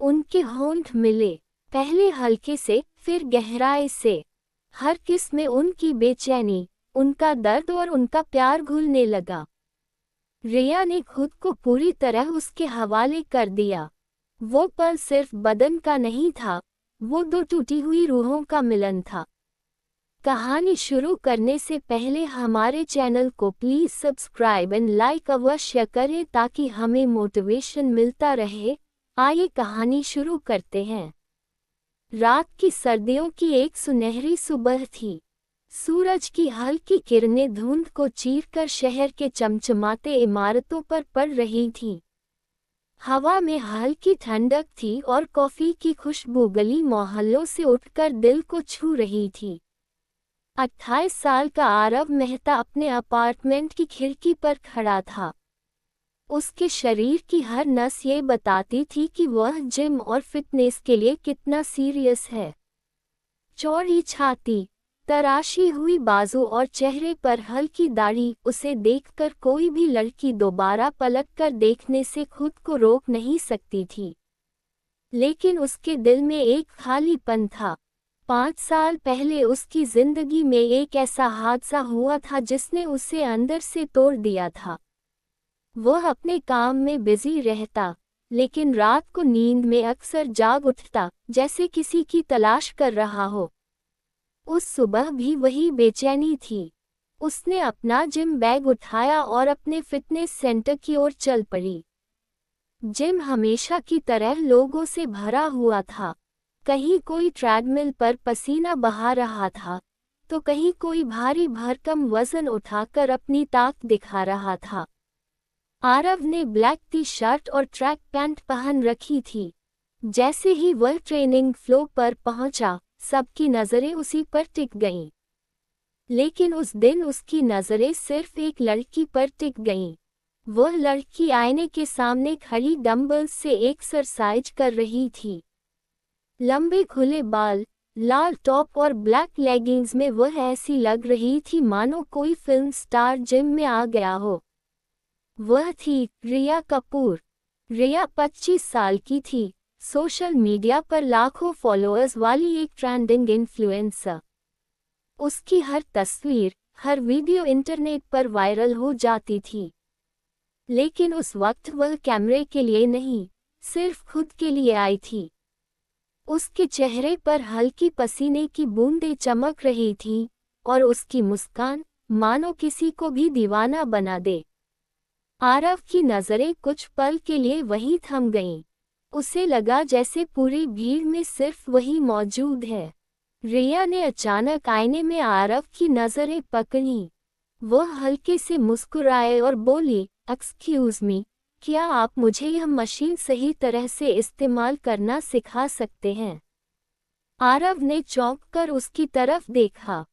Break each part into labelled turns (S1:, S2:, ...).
S1: उनके होंठ मिले, पहले हल्के से, फिर गहराई से। हर किस में उनकी बेचैनी, उनका दर्द और उनका प्यार घुलने लगा। रिया ने खुद को पूरी तरह उसके हवाले कर दिया। वो पल सिर्फ बदन का नहीं था, वो दो टूटी हुई रूहों का मिलन था। कहानी शुरू करने से पहले हमारे चैनल को प्लीज़ सब्सक्राइब एंड लाइक अवश्य करें ताकि हमें मोटिवेशन मिलता रहे। आइए कहानी शुरू करते हैं। रात की सर्दियों की एक सुनहरी सुबह थी। सूरज की हल्की किरणें धुंध को चीरकर शहर के चमचमाते इमारतों पर पड़ रही थीं। हवा में हल्की ठंडक थी और कॉफी की खुशबू गली मोहल्लों से उठकर दिल को छू रही थी। 28 साल का आरव मेहता अपने अपार्टमेंट की खिड़की पर खड़ा था। उसके शरीर की हर नस ये बताती थी कि वह जिम और फिटनेस के लिए कितना सीरियस है। चौड़ी छाती, तराशी हुई बाजू और चेहरे पर हल्की दाढ़ी, उसे देखकर कोई भी लड़की दोबारा पलटकर देखने से खुद को रोक नहीं सकती थी। लेकिन उसके दिल में एक खालीपन था। 5 साल पहले उसकी जिंदगी में एक ऐसा हादसा हुआ था जिसने उसे अंदर से तोड़ दिया था। वह अपने काम में बिजी रहता, लेकिन रात को नींद में अक्सर जाग उठता, जैसे किसी की तलाश कर रहा हो। उस सुबह भी वही बेचैनी थी। उसने अपना जिम बैग उठाया और अपने फिटनेस सेंटर की ओर चल पड़ी। जिम हमेशा की तरह लोगों से भरा हुआ था। कहीं कोई ट्रेडमिल पर पसीना बहा रहा था, तो कहीं कोई भारी भरकम वजन उठाकर अपनी ताकत दिखा रहा था। आरव ने ब्लैक टी शर्ट और ट्रैक पैंट पहन रखी थी। जैसे ही वह ट्रेनिंग फ्लो पर पहुंचा, सबकी नज़रें उसी पर टिक गईं। लेकिन उस दिन उसकी नज़रें सिर्फ एक लड़की पर टिक गईं। वह लड़की आईने के सामने खड़ी डंबल्स से एक्सरसाइज कर रही थी। लंबे खुले बाल, लाल टॉप और ब्लैक लेगिंग्स में वह ऐसी लग रही थी मानो कोई फिल्म स्टार जिम में आ गया हो। वह थी रिया कपूर। रिया 25 साल की थी, सोशल मीडिया पर लाखों फॉलोअर्स वाली एक ट्रेंडिंग इन्फ्लुएंसर। उसकी हर तस्वीर, हर वीडियो इंटरनेट पर वायरल हो जाती थी। लेकिन उस वक्त वह कैमरे के लिए नहीं, सिर्फ खुद के लिए आई थी। उसके चेहरे पर हल्की पसीने की बूंदें चमक रही थीं, और उसकी मुस्कान मानो किसी को भी दीवाना बना दे। आरव की नज़रें कुछ पल के लिए वहीं थम गईं। उसे लगा जैसे पूरी भीड़ में सिर्फ वही मौजूद है। रिया ने अचानक आईने में आरव की नज़रें पकड़ी। वह हल्के से मुस्कुराए और बोली, एक्सक्यूज़ मी, क्या आप मुझे यह मशीन सही तरह से इस्तेमाल करना सिखा सकते हैं? आरव ने चौंक कर उसकी तरफ देखा।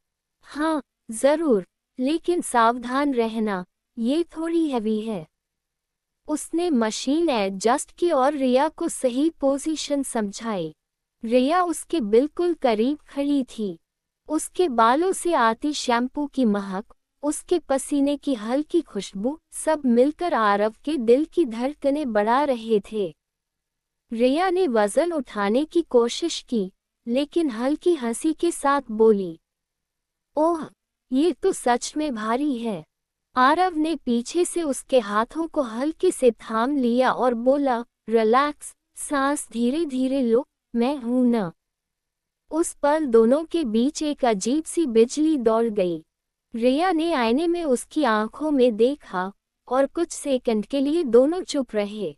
S1: हाँ, ज़रूर, लेकिन सावधान रहना, ये थोड़ी हैवी है। उसने मशीन एडजस्ट की और रिया को सही पोजीशन समझाई। रिया उसके बिल्कुल करीब खड़ी थी। उसके बालों से आती शैम्पू की महक, उसके पसीने की हल्की खुशबू, सब मिलकर आरव के दिल की धड़कनें बढ़ा रहे थे। रिया ने वजन उठाने की कोशिश की, लेकिन हल्की हंसी के साथ बोली, ओह, ये तो सच में भारी है। आरव ने पीछे से उसके हाथों को हल्के से थाम लिया और बोला, रिलैक्स, सांस धीरे धीरे लो, मैं हूं ना। उस पल दोनों के बीच एक अजीब सी बिजली दौड़ गई। रिया ने आईने में उसकी आंखों में देखा, और कुछ सेकंड के लिए दोनों चुप रहे।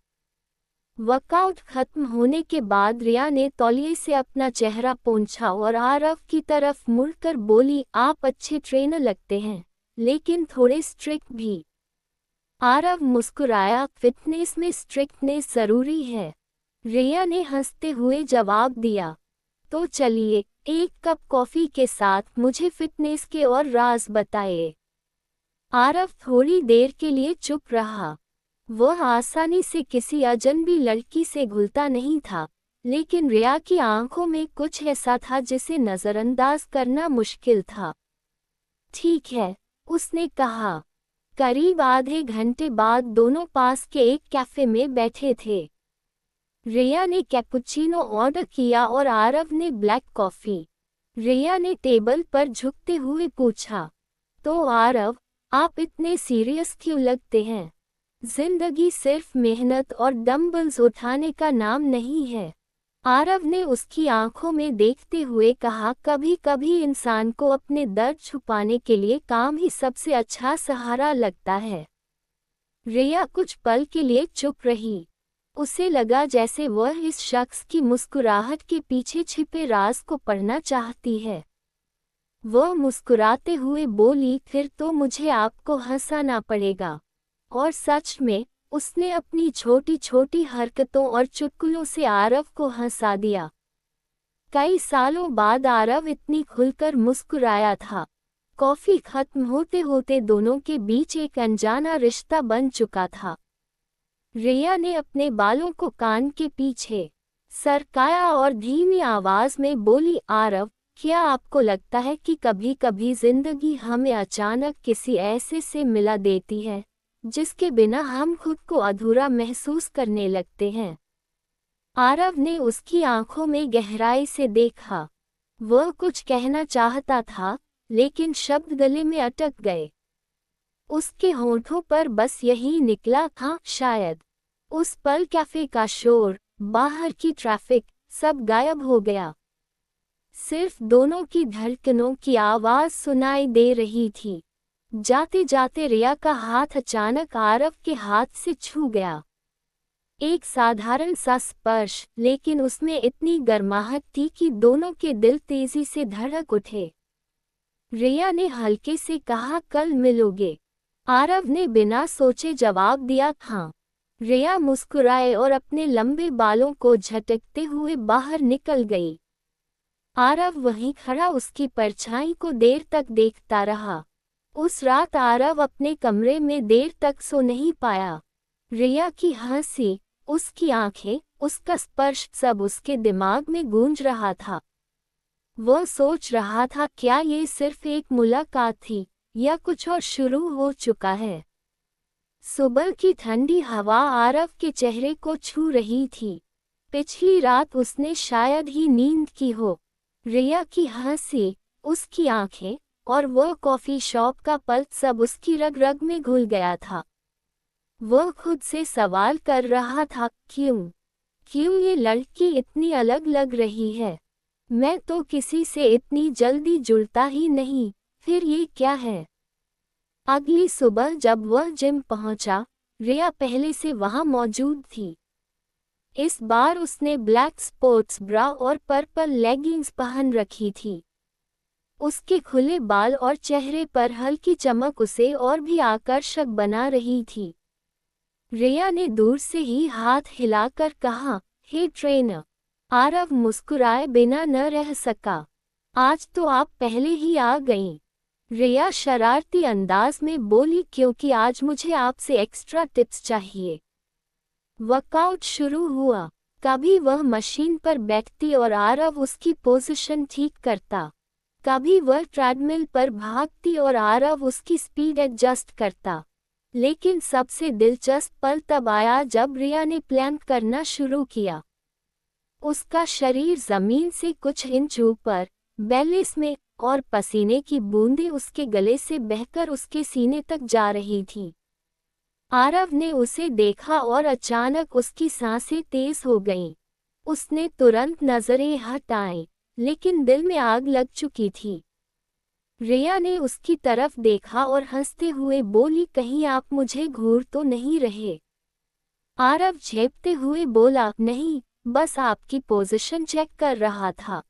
S1: वर्कआउट खत्म होने के बाद रिया ने तौलिए से अपना चेहरा पोंछा और आरव की तरफ मुड़कर बोली, आप अच्छे ट्रेनर लगते हैं, लेकिन थोड़े स्ट्रिक्ट भी। आरव मुस्कुराया, फिटनेस में स्ट्रिक्टनेस जरूरी है। रिया ने हंसते हुए जवाब दिया, तो चलिए, एक कप कॉफी के साथ मुझे फिटनेस के और राज बताइए। आरव थोड़ी देर के लिए चुप रहा। वह आसानी से किसी अजनबी लड़की से घुलता नहीं था, लेकिन रिया की आंखों में कुछ ऐसा था जिसे नजरअंदाज करना मुश्किल था। ठीक है, उसने कहा। करीब आधे घंटे बाद दोनों पास के एक कैफे में बैठे थे। रिया ने कैपुचिनो ऑर्डर किया और आरव ने ब्लैक कॉफ़ी। रिया ने टेबल पर झुकते हुए पूछा, तो आरव, आप इतने सीरियस क्यों लगते हैं? जिंदगी सिर्फ मेहनत और डंबल्स उठाने का नाम नहीं है। आरव ने उसकी आंखों में देखते हुए कहा, कभी कभी इंसान को अपने दर्द छुपाने के लिए काम ही सबसे अच्छा सहारा लगता है। रिया कुछ पल के लिए चुप रही। उसे लगा जैसे वह इस शख्स की मुस्कुराहट के पीछे छिपे राज को पढ़ना चाहती है। वह मुस्कुराते हुए बोली, फिर तो मुझे आपको हंसाना पड़ेगा। और सच में, उसने अपनी छोटी छोटी हरकतों और चुटकुलों से आरव को हंसा दिया। कई सालों बाद आरव इतनी खुलकर मुस्कुराया था। कॉफी खत्म होते होते दोनों के बीच एक अनजाना रिश्ता बन चुका था। रिया ने अपने बालों को कान के पीछे सरकाया और धीमी आवाज में बोली, आरव, क्या आपको लगता है कि कभी कभी जिंदगी हमें अचानक किसी ऐसे से मिला देती है जिसके बिना हम खुद को अधूरा महसूस करने लगते हैं? आरव ने उसकी आंखों में गहराई से देखा। वह कुछ कहना चाहता था, लेकिन शब्द गले में अटक गए। उसके होठों पर बस यही निकला था, शायद। उस पल कैफे का शोर, बाहर की ट्रैफिक, सब गायब हो गया। सिर्फ दोनों की धड़कनों की आवाज सुनाई दे रही थी। जाते जाते रिया का हाथ अचानक आरव के हाथ से छू गया। एक साधारण सा स्पर्श, लेकिन उसमें इतनी गर्माहट थी कि दोनों के दिल तेजी से धड़क उठे। रिया ने हल्के से कहा, कल मिलोगे? आरव ने बिना सोचे जवाब दिया, हाँ। रिया मुस्कुराए और अपने लंबे बालों को झटकते हुए बाहर निकल गई। आरव वहीं खड़ा उसकी परछाई को देर तक देखता रहा। उस रात आरव अपने कमरे में देर तक सो नहीं पाया। रिया की हंसी, उसकी आंखें, उसका स्पर्श, सब उसके दिमाग में गूंज रहा था। वह सोच रहा था, क्या ये सिर्फ एक मुलाकात थी या कुछ और शुरू हो चुका है? सुबह की ठंडी हवा आरव के चेहरे को छू रही थी। पिछली रात उसने शायद ही नींद की हो। रिया की हंसी, उसकी आंखें और वह कॉफी शॉप का पल, सब उसकी रग रग में घुल गया था। वह खुद से सवाल कर रहा था, क्यों ये लड़की इतनी अलग लग रही है? मैं तो किसी से इतनी जल्दी जुड़ता ही नहीं, फिर ये क्या है? अगली सुबह जब वह जिम पहुंचा, रिया पहले से वहां मौजूद थी। इस बार उसने ब्लैक स्पोर्ट्स ब्रा और पर्पल लेगिंग्स पहन रखी थी। उसके खुले बाल और चेहरे पर हल्की चमक उसे और भी आकर्षक बना रही थी। रिया ने दूर से ही हाथ हिलाकर कहा, हे ट्रेनर। आरव मुस्कुराए बिना न रह सका। आज तो आप पहले ही आ गईं। रिया शरारती अंदाज में बोली, क्योंकि आज मुझे आपसे एक्स्ट्रा टिप्स चाहिए। वर्कआउट शुरू हुआ। कभी वह मशीन पर बैठती और आरव उसकी पोजीशन ठीक करता। कभी वह ट्रेडमिल पर भागती और आरव उसकी स्पीड एडजस्ट करता। लेकिन सबसे दिलचस्प पल तब आया जब रिया ने प्लैंक करना शुरू किया। उसका शरीर जमीन से कुछ इंच ऊपर, बैलेंस में, और पसीने की बूंदें उसके गले से बहकर उसके सीने तक जा रही थीं। आरव ने उसे देखा और अचानक उसकी सांसें तेज हो गईं। उसने तुरंत नजरें हटाईं, लेकिन दिल में आग लग चुकी थी। रिया ने उसकी तरफ देखा और हंसते हुए बोली, कहीं आप मुझे घूर तो नहीं रहे? आरव झेपते हुए बोला, नहीं, बस आपकी पोजीशन चेक कर रहा था।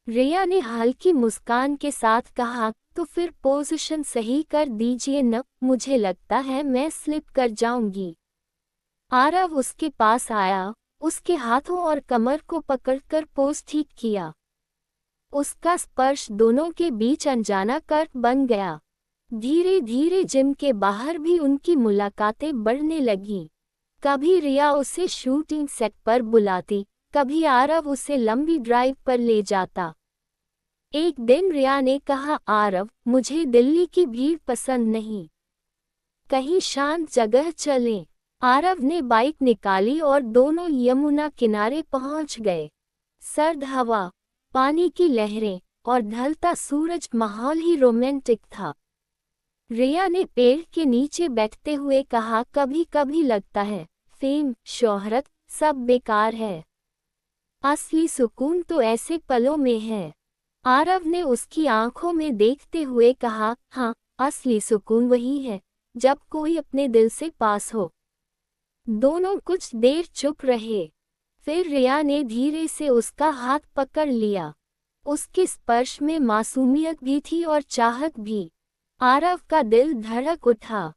S1: रिया ने हल्की मुस्कान के साथ कहा, तो फिर पोजीशन सही कर दीजिए न, मुझे लगता है मैं स्लिप कर जाऊंगी। आरव उसके पास आया, उसके हाथों और कमर को पकड़कर पोज ठीक किया। उसका स्पर्श दोनों के बीच अनजाना कर्क बन गया। धीरे धीरे जिम के बाहर भी उनकी मुलाकातें बढ़ने लगीं। कभी रिया उसे शूटिंग सेट पर बुलाती, कभी आरव उसे लंबी ड्राइव पर ले जाता। एक दिन रिया ने कहा, आरव, मुझे दिल्ली की भीड़ पसंद नहीं। कहीं शांत जगह चलें। आरव ने बाइक निकाली और दोनों यमुना किनारे पहुंच गए। सर्द हवा, पानी की लहरें और ढलता सूरज, माहौल ही रोमांटिक था। रिया ने पेड़ के नीचे बैठते हुए कहा, कभी कभी लगता है फेम, शोहरत सब बेकार है। असली सुकून तो ऐसे पलों में है। आरव ने उसकी आंखों में देखते हुए कहा, हाँ, असली सुकून वही है जब कोई अपने दिल से पास हो। दोनों कुछ देर चुप रहे। फिर रिया ने धीरे से उसका हाथ पकड़ लिया। उसके स्पर्श में मासूमियत भी थी और चाहत भी। आरव का दिल धड़क उठा।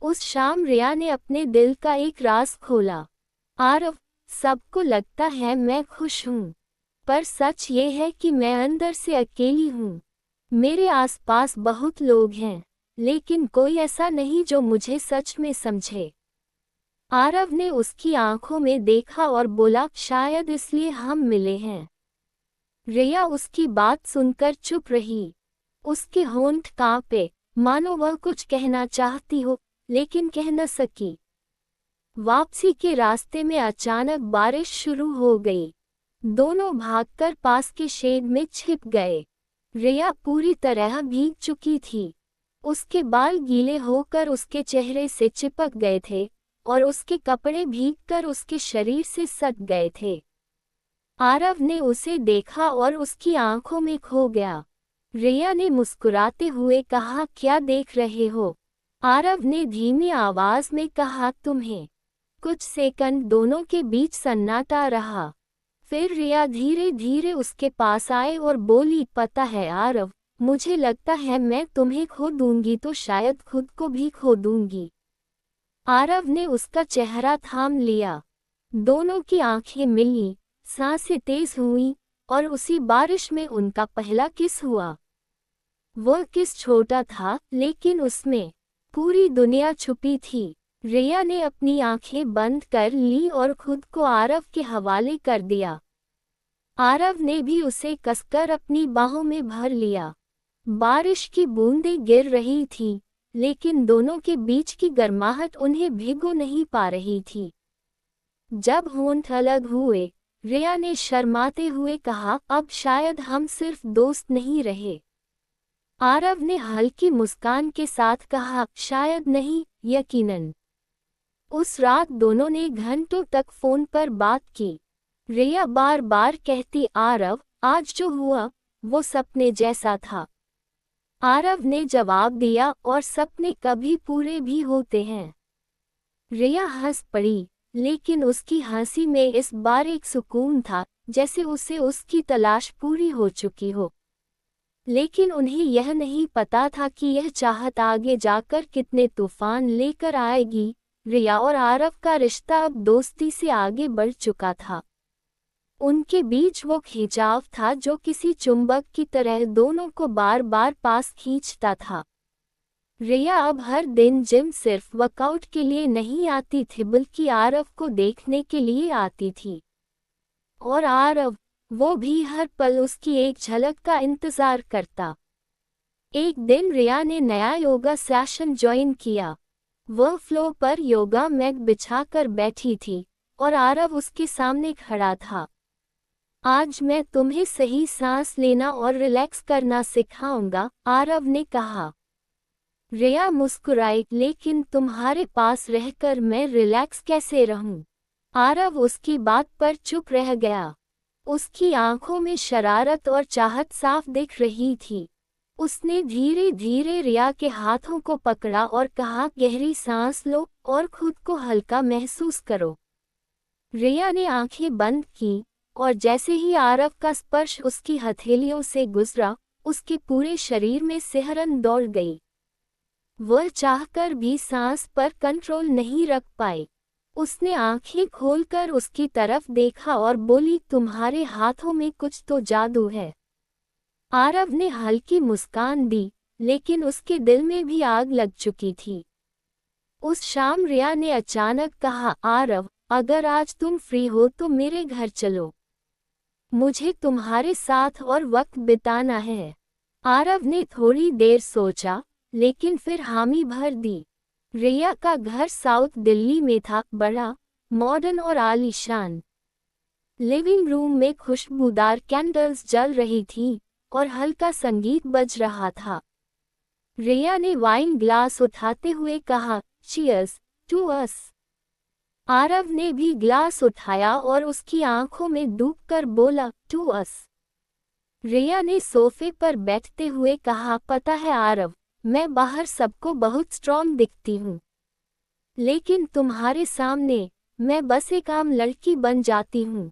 S1: उस शाम रिया ने अपने दिल का एक राज खोला। आरव, सबको लगता है मैं खुश हूँ, पर सच ये है कि मैं अंदर से अकेली हूँ। मेरे आसपास बहुत लोग हैं, लेकिन कोई ऐसा नहीं जो मुझे सच में समझे। आरव ने उसकी आंखों में देखा और बोला, शायद इसलिए हम मिले हैं। रिया उसकी बात सुनकर चुप रही। उसके होंठ कांपे, मानो वह कुछ कहना चाहती हो, लेकिन कह न सकी। वापसी के रास्ते में अचानक बारिश शुरू हो गई। दोनों भागकर पास के शेड में छिप गए। रिया पूरी तरह भीग चुकी थी। उसके बाल गीले होकर उसके चेहरे से चिपक गए थे और उसके कपड़े भीगकर उसके शरीर से सट गए थे। आरव ने उसे देखा और उसकी आंखों में खो गया। रिया ने मुस्कुराते हुए कहा, क्या देख रहे हो? आरव ने धीमी आवाज में कहा, तुम्हें। कुछ सेकंड दोनों के बीच सन्नाटा रहा। फिर रिया धीरे धीरे उसके पास आए और बोली, पता है आरव, मुझे लगता है मैं तुम्हें खो दूंगी तो शायद खुद को भी खो दूंगी। आरव ने उसका चेहरा थाम लिया। दोनों की आंखें मिली, सांसें तेज हुईं और उसी बारिश में उनका पहला किस हुआ। वह किस छोटा था, लेकिन उसमें पूरी दुनिया छुपी थी। रिया ने अपनी आंखें बंद कर ली और खुद को आरव के हवाले कर दिया। आरव ने भी उसे कसकर अपनी बाहों में भर लिया। बारिश की बूंदें गिर रही थीं, लेकिन दोनों के बीच की गर्माहट उन्हें भिगो नहीं पा रही थी। जब होंठ अलग हुए, रिया ने शर्माते हुए कहा, अब शायद हम सिर्फ दोस्त नहीं रहे। आरव ने हल्की मुस्कान के साथ कहा, शायद नहीं, यकीनन। उस रात दोनों ने घंटों तक फोन पर बात की। रिया बार बार कहती, आरव, आज जो हुआ वो सपने जैसा था। आरव ने जवाब दिया, और सपने कभी पूरे भी होते हैं। रिया हंस पड़ी, लेकिन उसकी हंसी में इस बार एक सुकून था, जैसे उसे उसकी तलाश पूरी हो चुकी हो। लेकिन उन्हें यह नहीं पता था कि यह चाहत आगे जाकर कितने तूफान लेकर आएगी। रिया और आरव का रिश्ता अब दोस्ती से आगे बढ़ चुका था। उनके बीच वो खिंचाव था जो किसी चुंबक की तरह दोनों को बार बार पास खींचता था। रिया अब हर दिन जिम सिर्फ वर्कआउट के लिए नहीं आती थी, बल्कि आरव को देखने के लिए आती थी। और आरव, वो भी हर पल उसकी एक झलक का इंतजार करता। एक दिन रिया ने नया योगा सेशन ज्वाइन किया। वह फ्लोर पर योगा मैट बिछाकर बैठी थी और आरव उसके सामने खड़ा था। आज मैं तुम्हें सही सांस लेना और रिलैक्स करना सिखाऊंगा, आरव ने कहा। रिया मुस्कुराई, लेकिन तुम्हारे पास रहकर मैं रिलैक्स कैसे रहूं? आरव उसकी बात पर चुप रह गया। उसकी आंखों में शरारत और चाहत साफ दिख रही थी। उसने धीरे धीरे रिया के हाथों को पकड़ा और कहा, गहरी सांस लो और खुद को हल्का महसूस करो। रिया ने आंखें बंद की, और जैसे ही आरव का स्पर्श उसकी हथेलियों से गुजरा, उसके पूरे शरीर में सिहरन दौड़ गई। वह चाहकर भी सांस पर कंट्रोल नहीं रख पाई। उसने आंखें खोलकर उसकी तरफ देखा और बोली, तुम्हारे हाथों में कुछ तो जादू है। आरव ने हल्की मुस्कान दी, लेकिन उसके दिल में भी आग लग चुकी थी। उस शाम रिया ने अचानक कहा, आरव, अगर आज तुम फ्री हो तो मेरे घर चलो। मुझे तुम्हारे साथ और वक्त बिताना है। आरव ने थोड़ी देर सोचा, लेकिन फिर हामी भर दी। रिया का घर साउथ दिल्ली में था, बड़ा, मॉडर्न और आलीशान। लिविंग रूम में खुशबूदार कैंडल्स जल रही थीं और हल्का संगीत बज रहा था। रिया ने वाइन ग्लास उठाते हुए कहा, चीयर्स टू अस। आरव ने भी ग्लास उठाया और उसकी आंखों में डूबकर बोला, टू अस। रिया ने सोफे पर बैठते हुए कहा, पता है आरव, मैं बाहर सबको बहुत स्ट्रॉन्ग दिखती हूँ, लेकिन तुम्हारे सामने मैं बस एक आम लड़की बन जाती हूँ।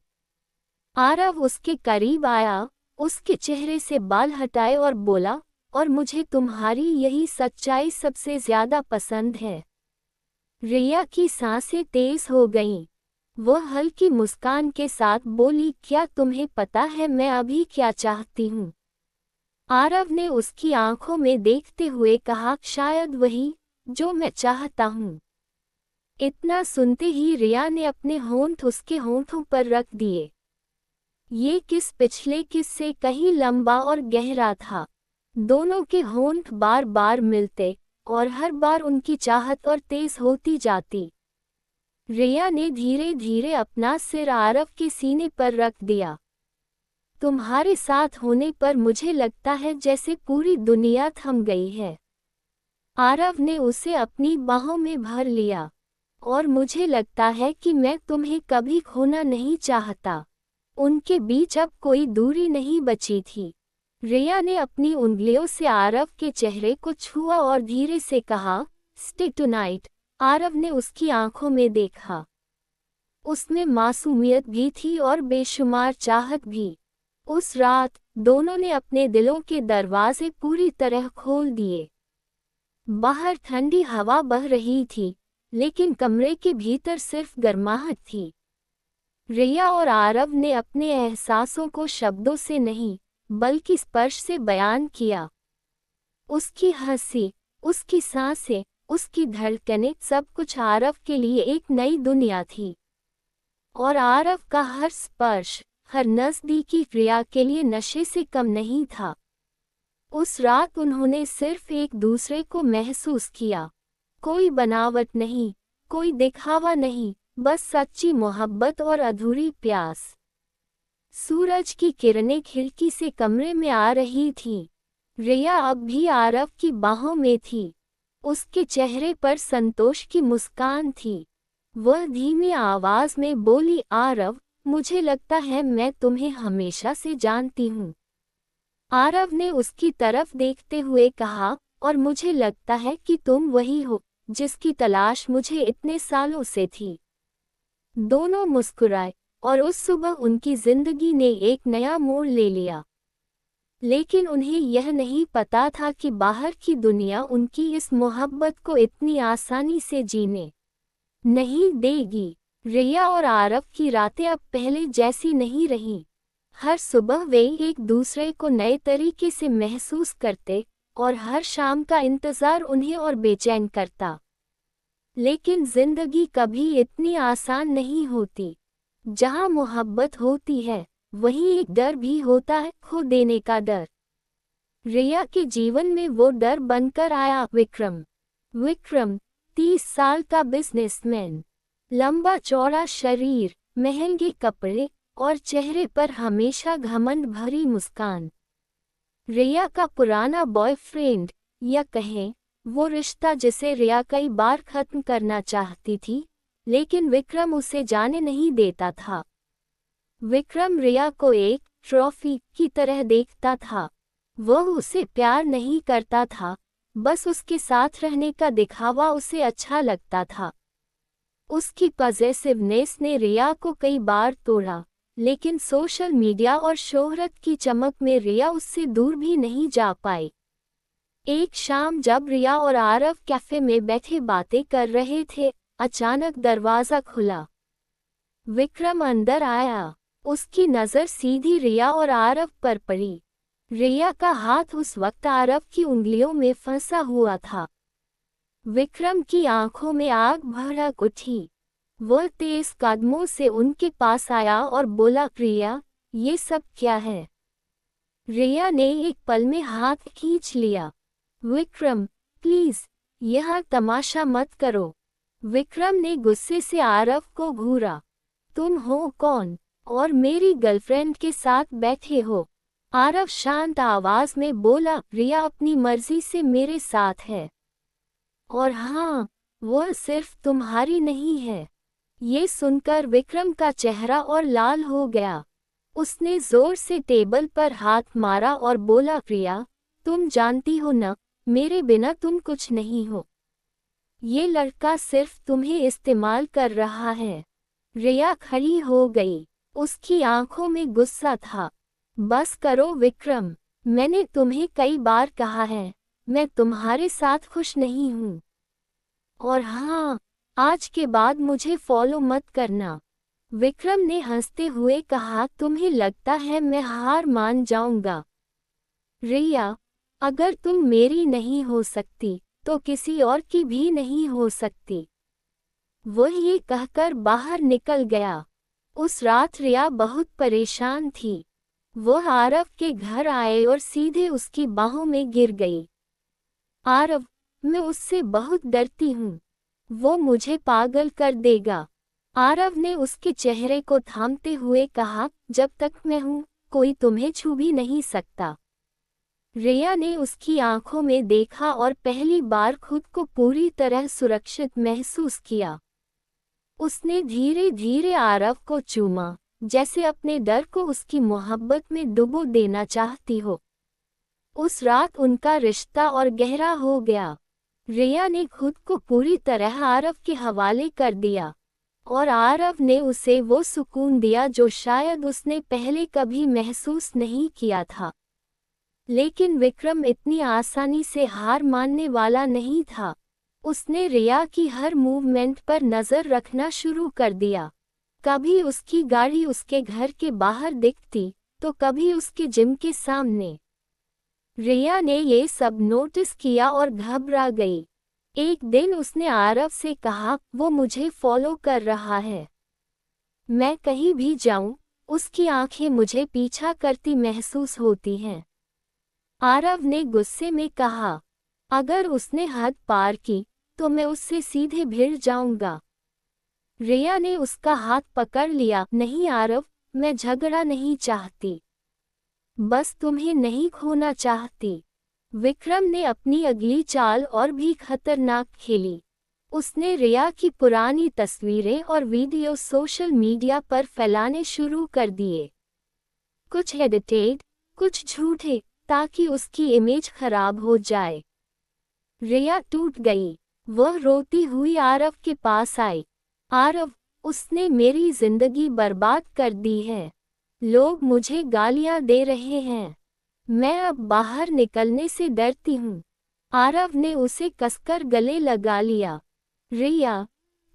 S1: आरव उसके करीब आया, उसके चेहरे से बाल हटाए और बोला, और मुझे तुम्हारी यही सच्चाई सबसे ज्यादा पसंद है। रिया की सांसें तेज हो गईं। वह हल्की मुस्कान के साथ बोली, क्या तुम्हें पता है मैं अभी क्या चाहती हूँ? आरव ने उसकी आंखों में देखते हुए कहा, शायद वही जो मैं चाहता हूँ। इतना सुनते ही रिया ने अपने होंठ उसके होंठों पर रख दिए। ये किस पिछले किस से कहीं लंबा और गहरा था। दोनों के होंठ बार बार मिलते और हर बार उनकी चाहत और तेज होती जाती। रिया ने धीरे धीरे अपना सिर आरव के सीने पर रख दिया। तुम्हारे साथ होने पर मुझे लगता है जैसे पूरी दुनिया थम गई है। आरव ने उसे अपनी बाहों में भर लिया। और मुझे लगता है कि मैं तुम्हें कभी खोना नहीं चाहता। उनके बीच अब कोई दूरी नहीं बची थी। रिया ने अपनी उंगलियों से आरव के चेहरे को छुआ और धीरे से कहा, स्टे टुनाइट। आरव ने उसकी आंखों में देखा। उसमें मासूमियत भी थी और बेशुमार चाहत भी। उस रात दोनों ने अपने दिलों के दरवाजे पूरी तरह खोल दिए। बाहर ठंडी हवा बह रही थी, लेकिन कमरे के भीतर सिर्फ गर्माहट थी। रिया और आरव ने अपने एहसासों को शब्दों से नहीं, बल्कि स्पर्श से बयान किया। उसकी हंसी, उसकी सांसें, उसकी धड़कनें, सब कुछ आरव के लिए एक नई दुनिया थी। और आरव का हर स्पर्श, हर नज़दीकी रिया के लिए नशे से कम नहीं था। उस रात उन्होंने सिर्फ एक दूसरे को महसूस किया। कोई बनावट नहीं, कोई दिखावा नहीं, बस सच्ची मोहब्बत और अधूरी प्यास। सूरज की किरणें खिड़की से कमरे में आ रही थीं। रिया अब भी आरव की बाहों में थी। उसके चेहरे पर संतोष की मुस्कान थी। वह धीमी आवाज में बोली, आरव, मुझे लगता है मैं तुम्हें हमेशा से जानती हूँ। आरव ने उसकी तरफ देखते हुए कहा, और मुझे लगता है कि तुम वही हो जिसकी तलाश मुझे इतने सालों से थी। दोनों मुस्कुराए, और उस सुबह उनकी जिंदगी ने एक नया मोड़ ले लिया। लेकिन उन्हें यह नहीं पता था कि बाहर की दुनिया उनकी इस मोहब्बत को इतनी आसानी से जीने नहीं देगी। रिया और आरव की रातें अब पहले जैसी नहीं रहीं। हर सुबह वे एक दूसरे को नए तरीके से महसूस करते, और हर शाम का इंतज़ार उन्हें और बेचैन करता। लेकिन जिंदगी कभी इतनी आसान नहीं होती। जहाँ मोहब्बत होती है, वहीं एक डर भी होता है, खो देने का डर। रिया के जीवन में वो डर बनकर आया विक्रम। विक्रम 30 साल का बिजनेसमैन, लंबा चौड़ा शरीर, महंगे कपड़े और चेहरे पर हमेशा घमंड भरी मुस्कान। रिया का पुराना बॉयफ्रेंड, या कहें वो रिश्ता जिसे रिया कई बार खत्म करना चाहती थी, लेकिन विक्रम उसे जाने नहीं देता था। विक्रम रिया को एक ट्रॉफी की तरह देखता था। वह उसे प्यार नहीं करता था, बस उसके साथ रहने का दिखावा उसे अच्छा लगता था। उसकी पॉसेसिवनेस ने रिया को कई बार तोड़ा, लेकिन सोशल मीडिया और शोहरत की चमक में रिया उससे दूर भी नहीं जा पाई। एक शाम जब रिया और आरव कैफे में बैठे बातें कर रहे थे, अचानक दरवाज़ा खुला। विक्रम अंदर आया। उसकी नज़र सीधी रिया और आरव पर पड़ी। रिया का हाथ उस वक्त आरव की उंगलियों में फंसा हुआ था। विक्रम की आंखों में आग भड़क उठी। वह तेज कदमों से उनके पास आया और बोला, रिया, ये सब क्या है? रिया ने एक पल में हाथ खींच लिया। विक्रम, प्लीज, यह तमाशा मत करो। विक्रम ने गुस्से से आरव को घूरा। तुम हो कौन और मेरी गर्लफ्रेंड के साथ बैठे हो? आरव शांत आवाज में बोला, रिया अपनी मर्जी से मेरे साथ है। और हाँ, वह सिर्फ तुम्हारी नहीं है। ये सुनकर विक्रम का चेहरा और लाल हो गया। उसने जोर से टेबल पर हाथ मारा और बोला, रिया, तुम जानती हो ना, मेरे बिना तुम कुछ नहीं हो। ये लड़का सिर्फ तुम्हें इस्तेमाल कर रहा है। रिया खड़ी हो गई। उसकी आंखों में गुस्सा था। बस करो विक्रम, मैंने तुम्हें कई बार कहा है, मैं तुम्हारे साथ खुश नहीं हूँ। और हाँ, आज के बाद मुझे फॉलो मत करना। विक्रम ने हंसते हुए कहा, तुम्हें लगता है मैं हार मान जाऊंगा? रिया, अगर तुम मेरी नहीं हो सकती तो किसी और की भी नहीं हो सकती। वह ये कहकर बाहर निकल गया। उस रात रिया बहुत परेशान थी। वह आरव के घर आए और सीधे उसकी बाहों में गिर गई। आरव, मैं उससे बहुत डरती हूँ। वो मुझे पागल कर देगा। आरव ने उसके चेहरे को थामते हुए कहा, जब तक मैं हूँ, कोई तुम्हें छू भी नहीं सकता। रिया ने उसकी आंखों में देखा और पहली बार खुद को पूरी तरह सुरक्षित महसूस किया। उसने धीरे धीरे आरव को चूमा, जैसे अपने डर को उसकी मोहब्बत में डुबो देना चाहती हो। उस रात उनका रिश्ता और गहरा हो गया। रिया ने खुद को पूरी तरह आरव के हवाले कर दिया और आरव ने उसे वो सुकून दिया जो शायद उसने पहले कभी महसूस नहीं किया था। लेकिन विक्रम इतनी आसानी से हार मानने वाला नहीं था। उसने रिया की हर मूवमेंट पर नज़र रखना शुरू कर दिया। कभी उसकी गाड़ी उसके घर के बाहर दिखती तो कभी उसके जिम के सामने। रिया ने ये सब नोटिस किया और घबरा गई। एक दिन उसने आरव से कहा, वो मुझे फॉलो कर रहा है। मैं कहीं भी जाऊं, उसकी आंखें मुझे पीछा करती महसूस होती हैं। आरव ने गुस्से में कहा, अगर उसने हद पार की तो मैं उससे सीधे भिड़ जाऊंगा। रिया ने उसका हाथ पकड़ लिया, नहीं आरव, मैं झगड़ा नहीं चाहती, बस तुम्हें नहीं खोना चाहती। विक्रम ने अपनी अगली चाल और भी खतरनाक खेली। उसने रिया की पुरानी तस्वीरें और वीडियो सोशल मीडिया पर फैलाने शुरू कर दिए। कुछ एडिटेड, कुछ झूठे, ताकि उसकी इमेज खराब हो जाए। रिया टूट गई। वह रोती हुई आरव के पास आई। आरव, उसने मेरी जिंदगी बर्बाद कर दी है। लोग मुझे गालियां दे रहे हैं। मैं अब बाहर निकलने से डरती हूँ। आरव ने उसे कसकर गले लगा लिया। रिया,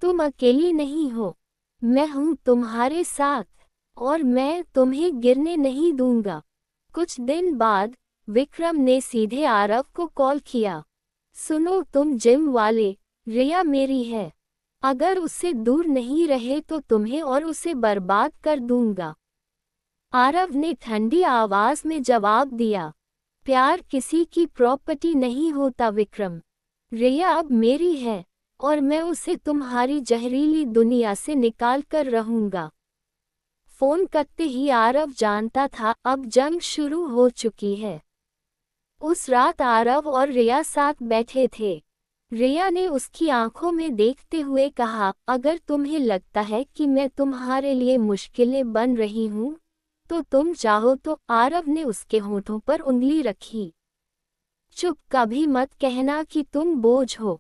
S1: तुम अकेली नहीं हो। मैं हूँ तुम्हारे साथ और मैं तुम्हें गिरने नहीं दूंगा। कुछ दिन बाद विक्रम ने सीधे आरव को कॉल किया। सुनो तुम जिम वाले, रिया मेरी है। अगर उससे दूर नहीं रहे तो तुम्हें और उसे बर्बाद कर दूंगा। आरव ने ठंडी आवाज में जवाब दिया, प्यार किसी की प्रॉपर्टी नहीं होता विक्रम। रिया अब मेरी है और मैं उसे तुम्हारी जहरीली दुनिया से निकाल कर रहूंगा। फोन करते ही आरव जानता था अब जंग शुरू हो चुकी है। उस रात आरव और रिया साथ बैठे थे। रिया ने उसकी आंखों में देखते हुए कहा, अगर तुम्हें लगता है कि मैं तुम्हारे लिए मुश्किलें बन रही हूँ तो तुम चाहो तो। आरव ने उसके होठों पर उंगली रखी। चुप, कभी मत कहना कि तुम बोझ हो।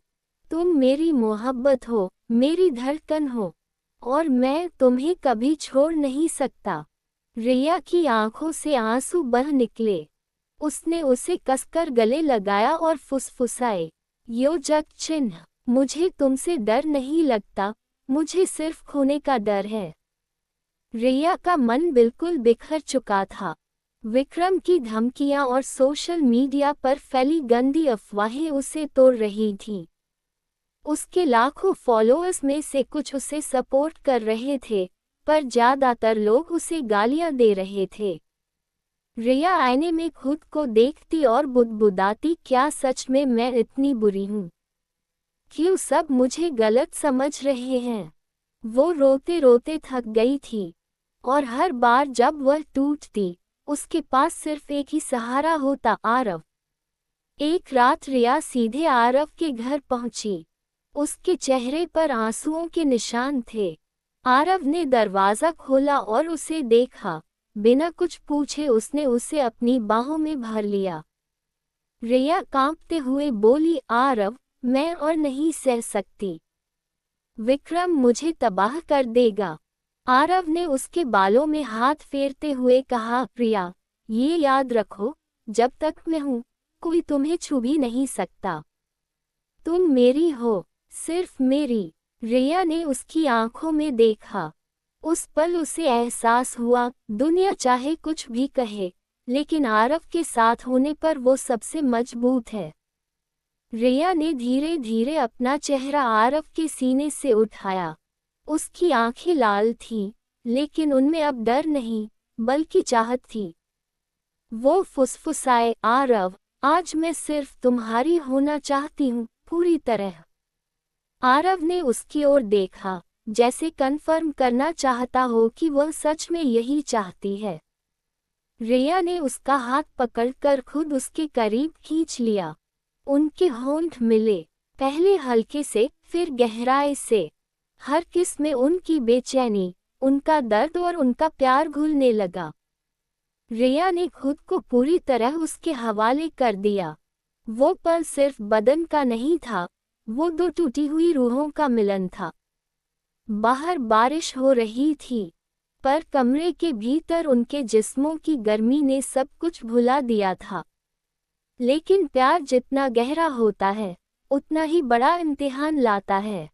S1: तुम मेरी मोहब्बत हो, मेरी धड़कन हो और मैं तुम्हें कभी छोड़ नहीं सकता। रिया की आंखों से आंसू बह निकले। उसने उसे कसकर गले लगाया और फुसफुसाए, यो जग चिन्ह, मुझे तुमसे डर नहीं लगता, मुझे सिर्फ खोने का डर है। रिया का मन बिल्कुल बिखर चुका था। विक्रम की धमकियां और सोशल मीडिया पर फैली गंदी अफवाहें उसे तोड़ रही थीं। उसके लाखों फॉलोअर्स में से कुछ उसे सपोर्ट कर रहे थे, पर ज्यादातर लोग उसे गालियां दे रहे थे। रिया आईने में खुद को देखती और बुदबुदाती, क्या सच में मैं इतनी बुरी हूँ? क्यों सब मुझे गलत समझ रहे हैं। वो रोते रोते थक गई थी और हर बार जब वह टूटती उसके पास सिर्फ एक ही सहारा होता, आरव। एक रात रिया सीधे आरव के घर पहुंची। उसके चेहरे पर आंसुओं के निशान थे। आरव ने दरवाजा खोला और उसे देखा। बिना कुछ पूछे उसने उसे अपनी बाहों में भर लिया। रिया कांपते हुए बोली, आरव, मैं और नहीं सह सकती। विक्रम मुझे तबाह कर देगा। आरव ने उसके बालों में हाथ फेरते हुए कहा, रिया, ये याद रखो, जब तक मैं हूं कोई तुम्हें छू भी नहीं सकता। तुम मेरी हो, सिर्फ मेरी। रिया ने उसकी आंखों में देखा। उस पल उसे एहसास हुआ, दुनिया चाहे कुछ भी कहे, लेकिन आरव के साथ होने पर वो सबसे मजबूत है। रिया ने धीरे धीरे अपना चेहरा आरव के सीने से उठाया। उसकी आंखें लाल थीं, लेकिन उनमें अब डर नहीं, बल्कि चाहत थी। वो फुसफुसाए, आरव, आज मैं सिर्फ तुम्हारी होना चाहती हूँ, पूरी तरह। आरव ने उसकी ओर देखा, जैसे कन्फर्म करना चाहता हो कि वह सच में यही चाहती है। रिया ने उसका हाथ पकड़कर खुद उसके करीब खींच लिया। उनके होंठ मिले, पहले हल्के से, फिर गहराई से। हर किस में उनकी बेचैनी, उनका दर्द और उनका प्यार घुलने लगा। रिया ने खुद को पूरी तरह उसके हवाले कर दिया। वो पल सिर्फ बदन का नहीं था, वो दो टूटी हुई रूहों का मिलन था। बाहर बारिश हो रही थी, पर कमरे के भीतर उनके जिस्मों की गर्मी ने सब कुछ भुला दिया था। लेकिन प्यार जितना गहरा होता है, उतना ही बड़ा इम्तिहान लाता है।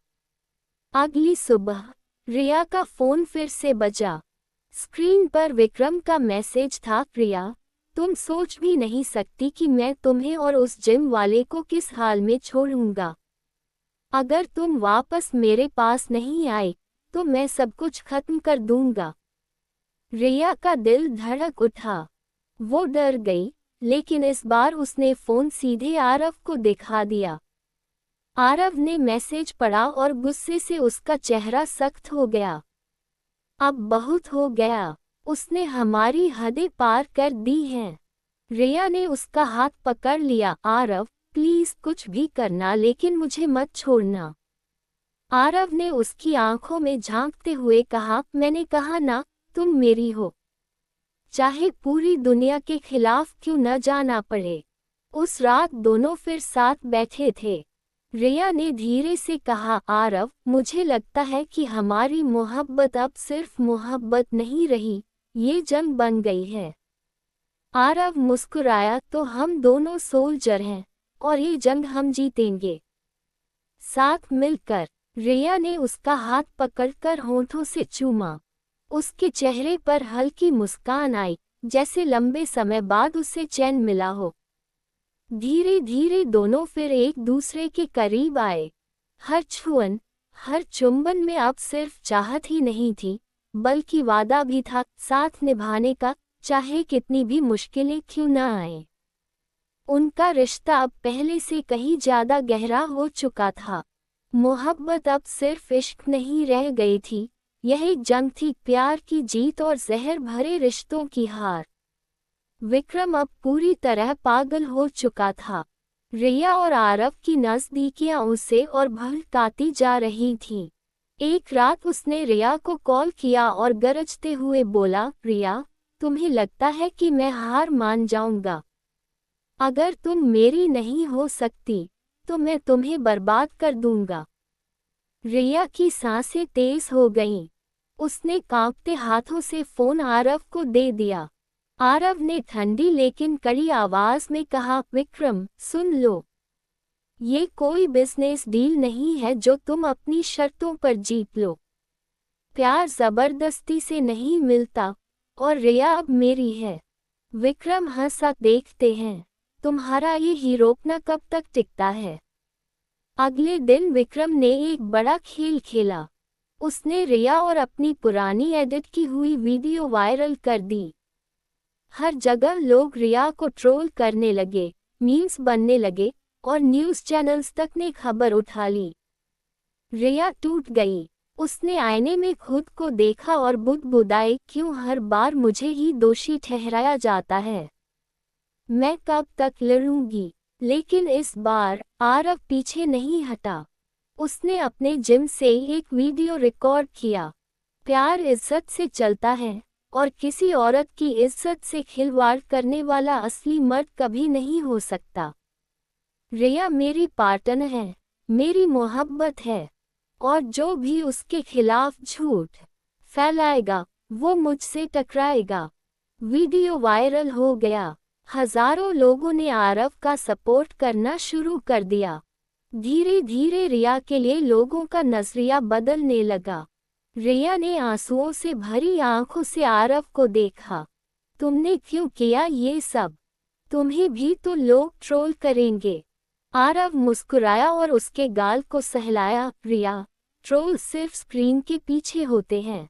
S1: अगली सुबह रिया का फोन फिर से बजा। स्क्रीन पर विक्रम का मैसेज था, रिया, तुम सोच भी नहीं सकती कि मैं तुम्हें और उस जिम वाले को किस हाल में छोड़ूंगा। अगर तुम वापस मेरे पास नहीं आए तो मैं सब कुछ खत्म कर दूंगा। रिया का दिल धड़क उठा। वो डर गई, लेकिन इस बार उसने फोन सीधे आरव को दिखा दिया। आरव ने मैसेज पढ़ा और गुस्से से उसका चेहरा सख्त हो गया। अब बहुत हो गया, उसने हमारी हदें पार कर दी हैं। रिया ने उसका हाथ पकड़ लिया, आरव, प्लीज कुछ भी करना, लेकिन मुझे मत छोड़ना। आरव ने उसकी आंखों में झांकते हुए कहा, मैंने कहा ना, तुम मेरी हो, चाहे पूरी दुनिया के खिलाफ क्यों न जाना पड़े। उस रात दोनों फिर साथ बैठे थे। रिया ने धीरे से कहा, आरव, मुझे लगता है कि हमारी मोहब्बत अब सिर्फ मोहब्बत नहीं रही, ये जंग बन गई है। आरव मुस्कुराया, तो हम दोनों सोल्जर हैं और ये जंग हम जीतेंगे, साथ मिलकर। रिया ने उसका हाथ पकड़कर होंठों से चूमा। उसके चेहरे पर हल्की मुस्कान आई, जैसे लंबे समय बाद उसे चैन मिला हो। धीरे धीरे दोनों फिर एक दूसरे के करीब आए। हर छुअन, हर चुंबन में अब सिर्फ चाहत ही नहीं थी, बल्कि वादा भी था, साथ निभाने का, चाहे कितनी भी मुश्किलें क्यों न आए। उनका रिश्ता अब पहले से कहीं ज्यादा गहरा हो चुका था। मोहब्बत अब सिर्फ इश्क नहीं रह गई थी, यह एक जंग थी, प्यार की जीत और जहर भरे रिश्तों की हार। विक्रम अब पूरी तरह पागल हो चुका था। रिया और आरव की नज़दीकियां उसे और भड़काती जा रही थीं। एक रात उसने रिया को कॉल किया और गरजते हुए बोला, रिया, तुम्हें लगता है कि मैं हार मान जाऊंगा? अगर तुम मेरी नहीं हो सकती तो मैं तुम्हें बर्बाद कर दूंगा। रिया की सांसें तेज हो गईं। उसने कांपते हाथों से फोन आरव को दे दिया। आरव ने ठंडी लेकिन कड़ी आवाज में कहा, विक्रम, सुन लो, ये कोई बिजनेस डील नहीं है जो तुम अपनी शर्तों पर जीत लो। प्यार जबरदस्ती से नहीं मिलता और रिया अब मेरी है। विक्रम हंसा, देखते हैं तुम्हारा ये हीरोपना कब तक टिकता है। अगले दिन विक्रम ने एक बड़ा खेल खेला। उसने रिया और अपनी पुरानी एडिट की हुई वीडियो वायरल कर दी। हर जगह लोग रिया को ट्रोल करने लगे, मीम्स बनने लगे, और न्यूज़ चैनल्स तक ने खबर उठा ली। रिया टूट गई। उसने आईने में खुद को देखा और बुदबुदाई, क्यों हर बार मुझे ही दोषी ठहराया जाता है? मैं कब तक लड़ूंगी? लेकिन इस बार आरव पीछे नहीं हटा। उसने अपने जिम से एक वीडियो रिकॉर्ड किया। प्यार इज्जत से चलता है और किसी औरत की इज्जत से खिलवाड़ करने वाला असली मर्द कभी नहीं हो सकता। रिया मेरी पार्टनर है, मेरी मोहब्बत है, और जो भी उसके खिलाफ झूठ फैलाएगा वो मुझसे टकराएगा। वीडियो वायरल हो गया। हजारों लोगों ने आरव का सपोर्ट करना शुरू कर दिया। धीरे धीरे रिया के लिए लोगों का नजरिया बदलने लगा। रिया ने आंसुओं से भरी आंखों से आरव को देखा। तुमने क्यों किया ये सब? तुम्हें भी तो लोग ट्रोल करेंगे। आरव मुस्कुराया और उसके गाल को सहलाया। रिया, ट्रोल सिर्फ स्क्रीन के पीछे होते हैं,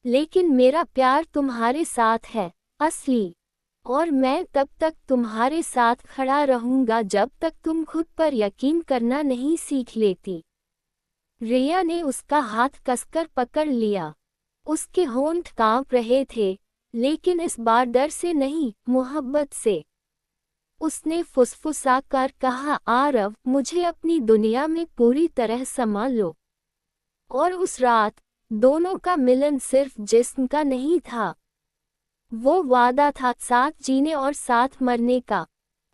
S1: लेकिन मेरा प्यार तुम्हारे साथ है, असली। और मैं तब तक तुम्हारे साथ खड़ा रहूंगा जब तक तुम खुद पर यकीन करना नहीं सीख लेती। रिया ने उसका हाथ कसकर पकड़ लिया। उसके होंठ कांप रहे थे, लेकिन इस बार डर से नहीं, मोहब्बत से। उसने फुसफुसा कर कहा, आरव, मुझे अपनी दुनिया में पूरी तरह समा लो। और उस रात दोनों का मिलन सिर्फ जिस्म का नहीं था, वो वादा था साथ जीने और साथ मरने का।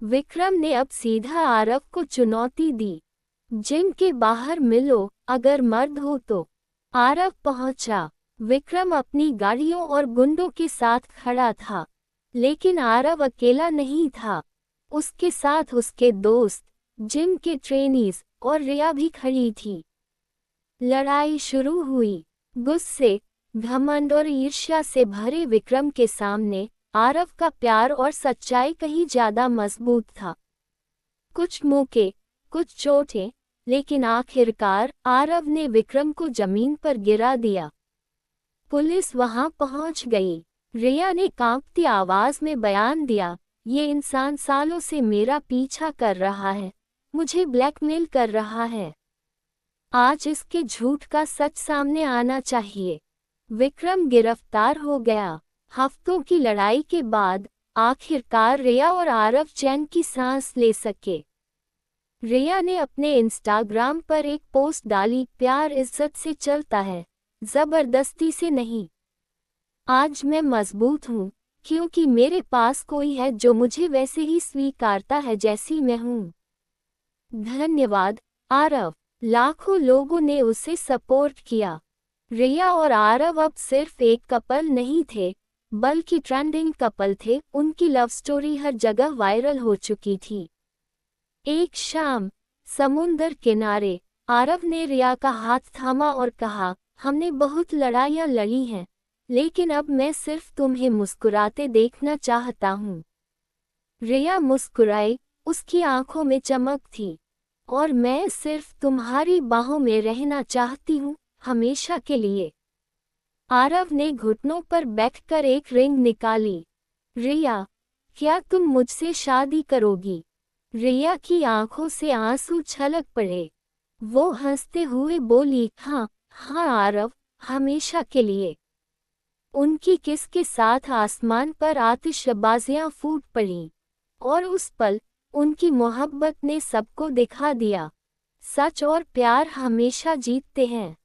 S1: विक्रम ने अब सीधा आरव को चुनौती दी, जिम के बाहर मिलो, अगर मर्द हो तो। आरव पहुंचा। विक्रम अपनी गाड़ियों और गुंडों के साथ खड़ा था, लेकिन आरव अकेला नहीं था। उसके साथ उसके दोस्त, जिम के ट्रेनीज और रिया भी खड़ी थी। लड़ाई शुरू हुई। गुस्से, घमंड और ईर्ष्या से भरे विक्रम के सामने आरव का प्यार और सच्चाई कहीं ज्यादा मजबूत था। कुछ मौके, कुछ चोटें, लेकिन आखिरकार आरव ने विक्रम को जमीन पर गिरा दिया। पुलिस वहां पहुंच गई। रिया ने कांपती आवाज में बयान दिया, ये इंसान सालों से मेरा पीछा कर रहा है, मुझे ब्लैकमेल कर रहा है। आज इसके झूठ का सच सामने आना चाहिए। विक्रम गिरफ्तार हो गया। हफ्तों की लड़ाई के बाद आखिरकार रिया और आरव चैन की सांस ले सके। रिया ने अपने इंस्टाग्राम पर एक पोस्ट डाली, प्यार इज्जत से चलता है, जबरदस्ती से नहीं। आज मैं मजबूत हूँ, क्योंकि मेरे पास कोई है जो मुझे वैसे ही स्वीकारता है जैसी मैं हूँ। धन्यवाद आरव। लाखों लोगों ने उसे सपोर्ट किया। रिया और आरव अब सिर्फ एक कपल नहीं थे, बल्कि ट्रेंडिंग कपल थे। उनकी लव स्टोरी हर जगह वायरल हो चुकी थी। एक शाम समुंदर किनारे आरव ने रिया का हाथ थामा और कहा, हमने बहुत लड़ाइयाँ लड़ी हैं, लेकिन अब मैं सिर्फ तुम्हें मुस्कुराते देखना चाहता हूँ। रिया मुस्कुराई, उसकी आंखों में चमक थी। और मैं सिर्फ तुम्हारी बाहों में रहना चाहती हूँ, हमेशा के लिए। आरव ने घुटनों पर बैठकर एक रिंग निकाली। रिया, क्या तुम मुझसे शादी करोगी? रिया की आंखों से आंसू छलक पड़े। वो हंसते हुए बोली, हाँ हाँ आरव, हमेशा के लिए। उनकी किस के साथ आसमान पर आतिशबाजियां फूट पड़ीं, और उस पल उनकी मोहब्बत ने सबको दिखा दिया, सच और प्यार हमेशा जीतते हैं।